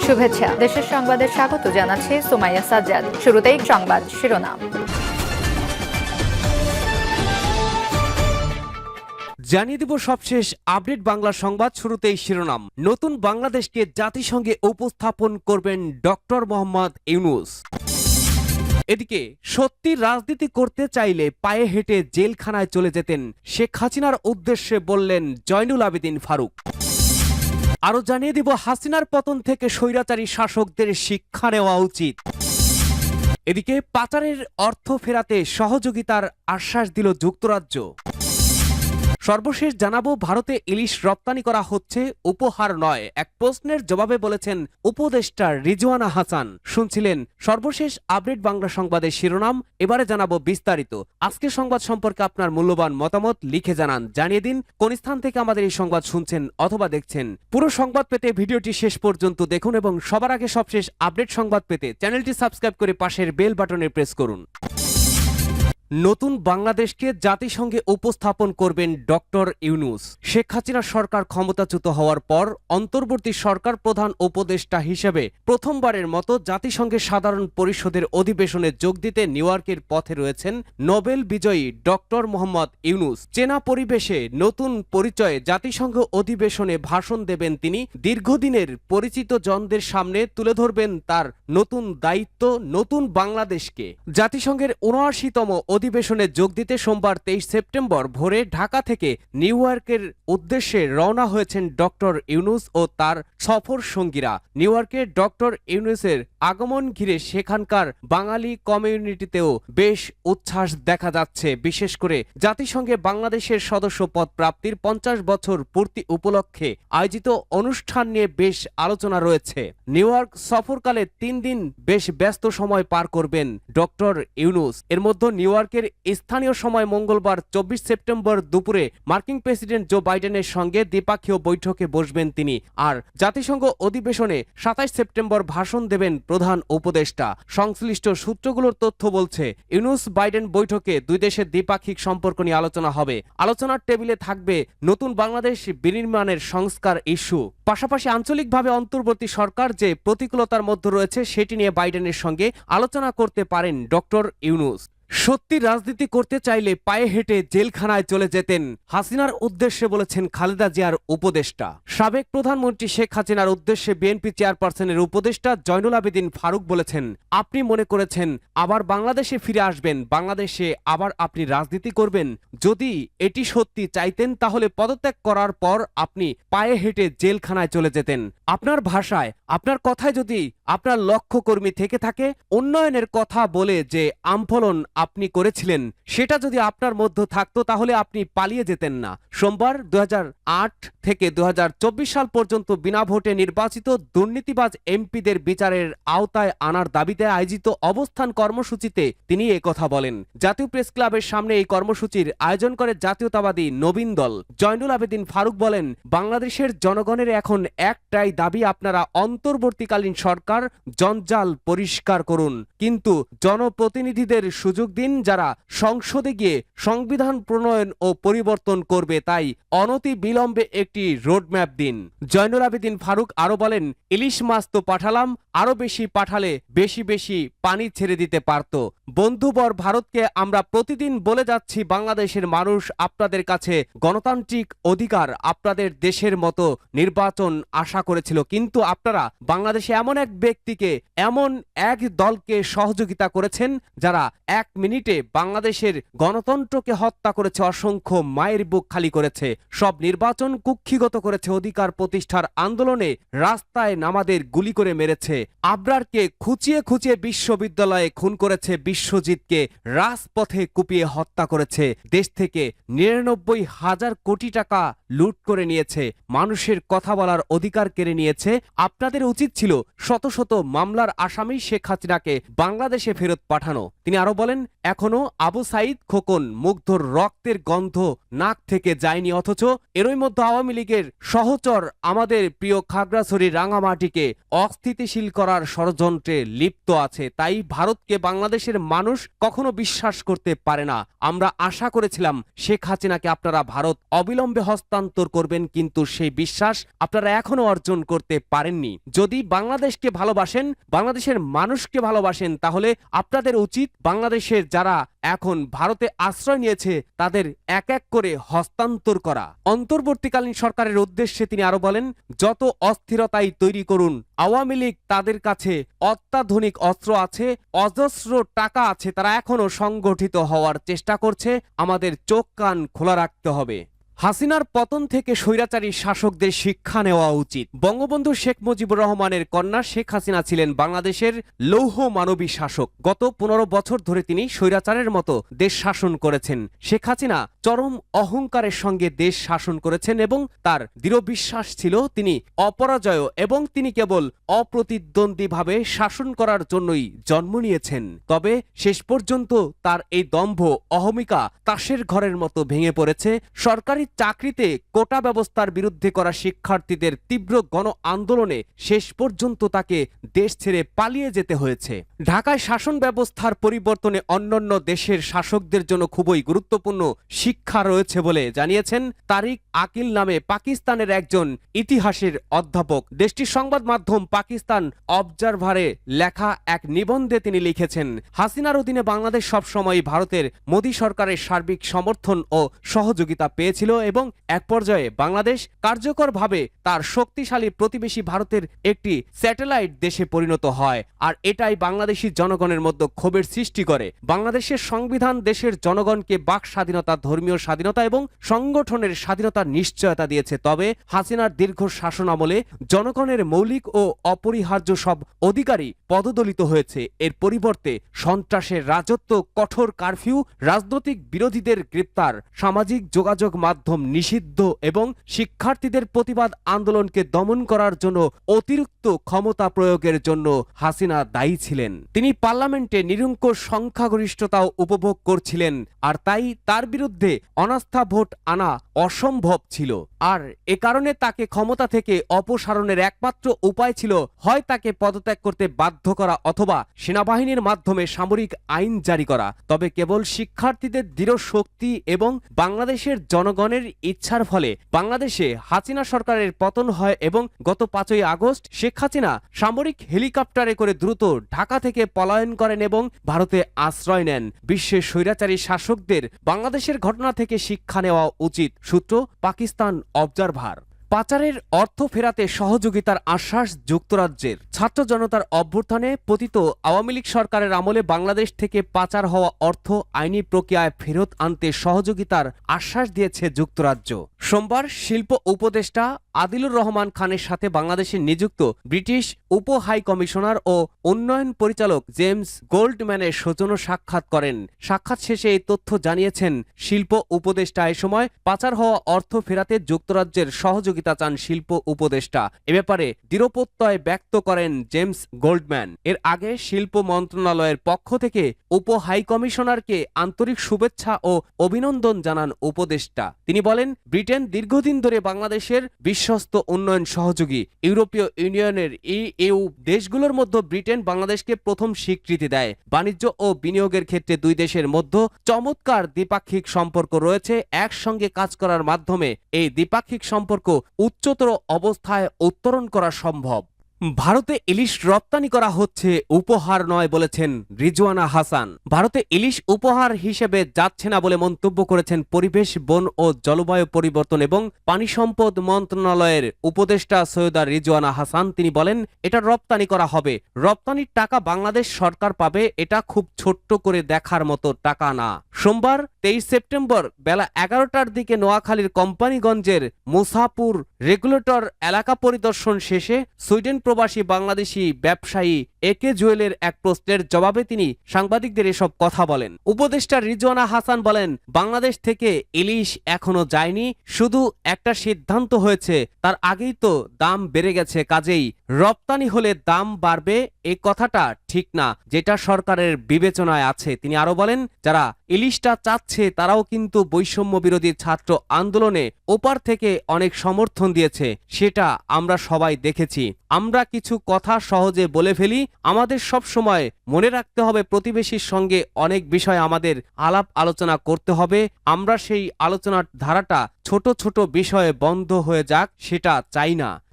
শুভেচ্ছা। দেশের সংবাদে স্বাগত জানাচ্ছি সুমাইয়া সাজ্জাদ। শুরুতেই সংবাদ শিরোনাম। জানিয়ে দিব সবশেষ আপডেট বাংলা সংবাদ। শুরুতেই শিরোনাম। নতুন বাংলাদেশকে জাতিসংঘে উপস্থাপন করবেন ডক্টর মোহাম্মদ ইউনূস। এদিকে সত্যি রাজনীতি করতে চাইলে পায়ে হেঁটে জেলখানায় চলে যেতেন শেখ হাসিনার উদ্দেশ্যে বললেন জয়নুল আবেদিন ফারুক। আরও জানিয়ে দিব হাসিনার পতন থেকে স্বৈরাচারী শাসকদের শিক্ষা নেওয়া উচিত। এদিকে পাচারের অর্থ ফেরাতে সহযোগিতার আশ্বাস দিল যুক্তরাজ্য। সর্বশেষ জানাবো ভারতে ইলিশ রপ্তানি করা হচ্ছে উপহার নয়, এক প্রশ্নের জবাবে বলেছেন উপদেষ্টা রিজওয়ানা হাসান। শুনছিলেন সর্বশেষ আপডেট বাংলা সংবাদের শিরোনাম। এবারে জানাবো বিস্তারিত। আজকের সংবাদ সম্পর্কে আপনার মূল্যবান মতামত লিখে জানান। জানিয়ে দিন কোন স্থান থেকে আমাদের এই সংবাদ শুনছেন অথবা দেখছেন। পুরো সংবাদ পেতে ভিডিওটি শেষ পর্যন্ত দেখুন এবং সবার আগে সবশেষ আপডেট সংবাদ পেতে চ্যানেলটি সাবস্ক্রাইব করে পাশের বেল বাটনে প্রেস করুন। নতুন বাংলাদেশকে জাতিসংঘে উপস্থাপন করবেন ডক্টর ইউনূস। শেখ হাসিনা সরকার ক্ষমতাচ্যুত হওয়ার পর অন্তর্বর্তী সরকার প্রধান উপদেষ্টা হিসেবে প্রথমবারের মতো জাতিসংঘের সাধারণ পরিষদের অধিবেশনে যোগ দিতে নিউ ইয়র্কের পথে রয়েছেন নোবেল বিজয়ী ডক্টর মোহাম্মদ ইউনূস। চেনা পরিবেশে নতুন পরিচয়ে জাতিসংঘ অধিবেশনে ভাষণ দেবেন তিনি। দীর্ঘদিনের পরিচিত জনদের সামনে তুলে ধরবেন তার নতুন দায়িত্ব, নতুন বাংলাদেশকে। জাতিসংঘের ৭৯তম অধিবেশনে যোগ দিতে সোমবার ২৩ সেপ্টেম্বর ভোরে ঢাকা থেকে নিউ ইয়র্কের উদ্দেশ্যে রওনা হয়েছেন ডক্টর ইউনূস ও তার সফর সঙ্গীরা। নিউ ইয়র্কে ডক্টর ইউনূসের আগমন ঘিরে সেখানকার বাঙালি কমিউনিটিতেও বেশ উচ্ছ্বাস দেখা যাচ্ছে। বিশেষ করে জাতিসংঘে বাংলাদেশের সদস্য পদ প্রাপ্তির ৫০ বছর পূর্তি উপলক্ষে আয়োজিত অনুষ্ঠান নিয়ে বেশ আলোচনা রয়েছে। নিউ ইয়র্ক সফরকালে ৩ দিন বেশ ব্যস্ত সময় পার করবেন ডক্টর ইউনূস। এর মধ্যে নিউ ইয়র্কের স্থানীয় সময় মঙ্গলবার ২৪ সেপ্টেম্বর দুপুরে মার্কিন প্রেসিডেন্ট জো বাইডেনের সঙ্গে দ্বিপাক্ষীয় বৈঠকে বসবেন তিনি। আর জাতিসংঘ অধিবেশনে ২৭ সেপ্টেম্বর ভাষণ দেবেন প্রধান উপদেষ্টা। সংশ্লিষ্ট সূত্রগুলোর তথ্য বলছে ইউনূস বাইডেন বৈঠকে দুই দেশের দ্বিপাক্ষিক সম্পর্ক নিয়ে আলোচনা হবে। আলোচনার টেবিলে থাকবে নতুন বাংলাদেশ বিনির্মাণের সংস্কার ইস্যু। পাশাপাশি আঞ্চলিকভাবে অন্তর্বর্তী সরকার যে প্রতিকূলতার মধ্যে রয়েছে সেটি নিয়ে বাইডেনের সঙ্গে আলোচনা করতে পারেন ডক্টর ইউনূস। সত্যি রাজনীতি করতে চাইলে পায়ে হেঁটে জেলখানায় চলে যেতেন হাসিনার উদ্দেশ্যে বলেছেন খালেদা জিয়ার উপদেষ্টা। সাবেক প্রধানমন্ত্রী শেখ হাসিনার উদ্দেশ্যে বিএনপি চেয়ারপারসনের উপদেষ্টা জয়নুল আবেদিন ফারুক বলেছেন, আপনি মনে করেছেন আবার বাংলাদেশে ফিরে আসবেন, বাংলাদেশে আবার আপনি রাজনীতি করবেন। যদি এটি সত্যি চাইতেন তাহলে পদত্যাগ করার পর আপনি পায়ে হেঁটে জেলখানায় চলে যেতেন। আপনার ভাষায়, আপনার কথায় যদি আপনার লক্ষ্যকর্মী থেকে থাকে, উন্নয়নের কথা বলে যে আম্ফলন আপনি করেছিলেন সেটা যদি আপনার মধ্যে থাকতো তাহলে আপনি পালিয়ে যেতেন না। সোমবার ২০০৮ থেকে ২০২৪ সাল পর্যন্ত বিনা ভোটে নির্বাচিত দুর্নীতিবাজ এমপিদের বিচারের আওতায় আনার দাবিতে আয়োজিত অবস্থান কর্মসূচিতে তিনি একথা বলেন। জাতীয় প্রেস ক্লাবের সামনে এই কর্মসূচির আয়োজন করে জাতীয়তাবাদী নবীন দল। জয়নুল আবেদিন ফারুক বলেন, বাংলাদেশের জনগণের এখন একটাই দাবি, আপনারা অন্তর্বর্তীকালীন সরকার জঞ্জাল পরিষ্কার করুন, কিন্তু জনপ্রতিনিধিদের সুযোগ দিন যারা সংসদে গিয়ে সংবিধান প্রণয়ন ও পরিবর্তন করবে, তাই অনতি বিলম্বে একটি রোডম্যাপ দিন। জয়নুল আবেদিন ফারুক আরো বলেন, ইলিশ মাছ তো পাঠালাম, আরো বেশি পাঠালে বেশি বেশি পানি ছেড়ে দিতে পারত। বন্ধুবর ভারতকে আমরা প্রতিদিন বলে যাচ্ছি, বাংলাদেশের মানুষ আপনাদের কাছে গণতান্ত্রিক অধিকার, আপনাদের দেশের মতো নির্বাচন আশা করেছিল, কিন্তু আপনারা বাংলাদেশে এমন এক ব্যক্তিকে, এমন এক দলকে সহযোগিতা করেছেন যারা ১ মিনিটে বাংলাদেশের গণতন্ত্রকে হত্যা করেছে, অসংখ্য মায়ের বুক খালি করেছে, সব নির্বাচন কুক্ষিগত করেছে, অধিকার প্রতিষ্ঠার আন্দোলনে রাস্তায় নামাদের গুলি করে মেরেছে, আবরারকে খুঁচিয়ে খুঁচিয়ে বিশ্ববিদ্যালয়ে খুন করেছে, বিশ্বজিৎকে রাজপথে কুপিয়ে হত্যা করেছে, দেশ থেকে ৯৯,০০০ কোটি টাকা লুট করে নিয়েছে, মানুষের কথা বলার অধিকার কেড়ে নিয়েছে। আপনাদের উচিত ছিল শত শত মামলার আসামি শেখ হাসিনাকে বাংলাদেশে ফেরত পাঠানো। তিনি আরো বলেন, এখনো আবু সাইদ খোকন মুগ্ধর রক্তের গন্ধ নাক থেকে যায়নি, অথচ এরই মধ্যে আওয়ামী লীগের সহচর আমাদের প্রিয় খাগড়াছড়ি রাঙামাটিকে অস্থিতিশীল করার ষড়যন্ত্রে লিপ্ত আছে। তাই ভারতকে বাংলাদেশের মানুষ কখনো বিশ্বাস করতে পারে না। আমরা আশা করেছিলাম শেখ হাসিনাকে আপনারা ভারত অবিলম্বে হস্তান্তর করবেন, কিন্তু সেই বিশ্বাস আপনারা এখনো অর্জন করতে পারেননি। যদি বাংলাদেশকে ভালোবাসেন, বাংলাদেশের মানুষকে ভালোবাসেন, তাহলে আপনাদের উচিত বাংলাদেশের যারা এখন ভারতে আশ্রয় নিয়েছে তাদের এক এক করে হস্তান্তর করা। অন্তর্বর্তীকালীন সরকারের উদ্দেশ্যে তিনি আরো বলেন, যত অস্থিরতাই তৈরি করুন, আওয়ামী লীগ তাদের কাছে অত্যাধুনিক অস্ত্র আছে, অজস্র টাকা আছে, তারা এখনো সংগঠিত হওয়ার চেষ্টা করছে। আমাদের চোখ কান খোলা রাখতে হবে। হাসিনার পতন থেকে স্বৈরাচারী শাসকদের শিক্ষা নেওয়া উচিত। বঙ্গবন্ধু শেখ মুজিবুর রহমানের কন্যা শেখ হাসিনা ছিলেন বাংলাদেশের লৌহ মানবী শাসক। গত 15 বছর ধরে তিনি স্বৈরাচারের মতো দেশ শাসন করেছেন। শেখ হাসিনা চরম অহংকারের সঙ্গে দেশ শাসন করেছেন এবং তার দৃঢ় বিশ্বাস ছিল তিনি অপরাজয় এবং তিনি কেবল অপ্রতিদ্বন্দ্বীভাবে শাসন করার জন্যই জন্ম নিয়েছেন। তবে শেষ পর্যন্ত তার এই দম্ভ অহমিকা তাসের ঘরের মতো ভেঙে পড়েছে। সরকারি চাকরিতে কোটা ব্যবস্থার বিরুদ্ধে করা শিক্ষার্থীদের তীব্র গণ আন্দোলনে শেষ পর্যন্ত তাকে দেশ ছেড়ে পালিয়ে যেতে হয়েছে। ঢাকায় শাসন ব্যবস্থার পরিবর্তনে অন্যান্য দেশের শাসকদের জন্য খুবই গুরুত্বপূর্ণ শিক্ষা রয়েছে বলে জানিয়েছেন তারিক আকিল নামে পাকিস্তানের একজন ইতিহাসের অধ্যাপক। দেশটির সংবাদ মাধ্যম পাকিস্তান অবজারভারে লেখা এক নিবন্ধে তিনি লিখেছেন, হাসিনার অধীনে বাংলাদেশ সবসময় ভারতের মোদী সরকারের সার্বিক সমর্থন ও সহযোগিতা পেয়েছিল এবং এক পর্যায়ে বাংলাদেশ কার্যকরভাবে তার শক্তিশালী প্রতিবেশী ভারতের একটি স্যাটেলাইট দেশে পরিণত হয়। আর এটাই বাংলাদেশি জনগণের মধ্যে ক্ষোভের সৃষ্টি করে। বাংলাদেশের সংবিধান দেশের জনগণকে বাক স্বাধীনতা, ধর্মীয় স্বাধীনতা এবং সংগঠনের স্বাধীনতার নিশ্চয়তা দিয়েছে। তবে হাসিনার দীর্ঘ শাসন আমলে জনগণের মৌলিক ও অপরিহার্য সব অধিকারই পদদলিত হয়েছে। এর পরিবর্তে সন্ত্রাসের রাজত্ব, কঠোর কারফিউ, রাজনৈতিক বিরোধীদের গ্রেপ্তার, সামাজিক যোগাযোগ মাধ্যম নিষিদ্ধ এবং শিক্ষার্থীদের প্রতিবাদ আন্দোলনকে দমন করার জন্য অতিরিক্ত ক্ষমতা প্রয়োগের জন্য হাসিনা দায়ী ছিলেন। তিনি পার্লামেন্টে নিরঙ্কুশ সংখ্যাগরিষ্ঠতাও উপভোগ করছিলেন, আর তাই তার বিরুদ্ধে অনাস্থা ভোট আনা অসম্ভব ছিল। আর এ কারণে তাকে ক্ষমতা থেকে অপসারণের একমাত্র উপায় ছিল হয় তাকে পদত্যাগ করতে বাধ্য করা অথবা সেনাবাহিনীর মাধ্যমে সামরিক আইন জারি করা। তবে কেবল শিক্ষার্থীদের দৃঢ় শক্তি এবং বাংলাদেশের জনগণের ইচ্ছার ফলে বাংলাদেশে হাসিনা সরকারের পতন হয় এবং গত 5ই আগস্ট শেখ হাসিনা সামরিক হেলিকপ্টারে করে দ্রুত ঢাকা থেকে পলায়ন করেন এবং ভারতে আশ্রয় নেন। বিশ্বের স্বৈরাচারী শাসকদের বাংলাদেশের ঘটনা থেকে শিক্ষা নেওয়া উচিত। সূত্র পাকিস্তান অবজারভার। পাচারের অর্থ ফেরাতে সহযোগিতার আশ্বাস যুক্তরাজ্যের। ছাত্র জনতার অভ্যুত্থানে পতিত আওয়ামী লীগ সরকারের আমলে বাংলাদেশ থেকে পাচার হওয়া অর্থ আইনি প্রক্রিয়ায় ফেরত আনতে সহযোগিতার আশ্বাস দিয়েছে যুক্তরাজ্য। সোমবার শিল্প উপদেষ্টা আদিলুর রহমান খানের সাথে বাংলাদেশে নিযুক্ত ব্রিটিশ উপ হাই কমিশনার ও উন্নয়ন পরিচালক জেমস গোল্ডম্যানের সৌজন্য সাক্ষাৎ করেন। সাক্ষাৎ শেষে এই তথ্য জানিয়েছেন শিল্প উপদেষ্টা। এ সময় পাচার হওয়া অর্থ ফেরাতে যুক্তরাজ্যের সহযোগিতা চান শিল্প উপদেষ্টা। এ ব্যাপারে দৃঢ় প্রত্যয় ব্যক্ত করেন জেমস গোল্ডম্যান। এর আগে শিল্প মন্ত্রণালয়ের পক্ষ থেকে উপ হাই কমিশনারকে আন্তরিক শুভেচ্ছা ও অভিনন্দন জানান উপদেষ্টা। তিনি বলেন, ব্রিটেন দীর্ঘদিন ধরে বাংলাদেশের বিশ্বস্ত উন্নয়ন সহযোগী। ইউরোপীয় ইউনিয়নের ইইউ দেশগুলোর মধ্যে ব্রিটেন বাংলাদেশকে প্রথম স্বীকৃতি দেয়। বাণিজ্য ও বিনিয়োগের ক্ষেত্রে দুই দেশের মধ্যে চমৎকার দ্বিপাক্ষিক সম্পর্ক রয়েছে। একসঙ্গে কাজ করার মাধ্যমে এই দ্বিপাক্ষিক সম্পর্ক উচ্চতর অবস্থায় উত্তরণ করা সম্ভব। ভারতে ইলিশ রপ্তানি করা হচ্ছে, উপহার নয় বলেছেন রিজওয়ানা হাসান। ভারতে ইলিশ উপহার হিসেবে যাচ্ছে না বলে মন্তব্য করেছেন পরিবেশ, বন ও জলবায়ু পরিবর্তন এবং পানি সম্পদ মন্ত্রণালয়ের উপদেষ্টা সৈয়দা রিজওয়ানা হাসান। তিনি বলেন, এটা রপ্তানি করা হবে, রপ্তানির টাকা বাংলাদেশ সরকার পাবে, এটা খুব ছোট্ট করে দেখার মতো টাকা না। সোমবার 23 সেপ্টেম্বর বেলা 11টার দিকে নোয়াখালীর কোম্পানিগঞ্জের মুসাপুর রেগুলেটর এলাকা পরিদর্শন শেষে সুইডেন প্রবাসী বাংলাদেশি ব্যবসায়ী একে জুয়েলের এক প্রশ্নের জবাবে তিনি সাংবাদিকদের এসব কথা বলেন। উপদেষ্টা রিজওয়ানা হাসান বলেন, বাংলাদেশ থেকে ইলিশ এখনো যায়নি, শুধু একটা সিদ্ধান্ত হয়েছে, তার আগেই তো দাম বেড়ে গেছে, কাজেই রপ্তানি হলে দাম বাড়বে এই কথাটা ঠিক না, যেটা সরকারের বিবেচনায় আছে। তিনি আরো বলেন, যারা ইলিশটা চাচ্ছে তারাও কিন্তু বৈষম্য বিরোধী ছাত্র আন্দোলনে ওপার থেকে অনেক সমর্থন দিয়েছে, সেটা আমরা সবাই দেখেছি। আমরা কিছু কথা সহজে বলে ফেলি, আমাদের সব সময় মনে রাখতে হবে প্রতিবেশীর সঙ্গে অনেক বিষয় আমাদের আলাপ আলোচনা করতে হবে। আমরা সেই আলোচনার ধারাটা ছোট ছোট বিষয়ে বন্ধ হয়ে যাক, সেটা চাই না।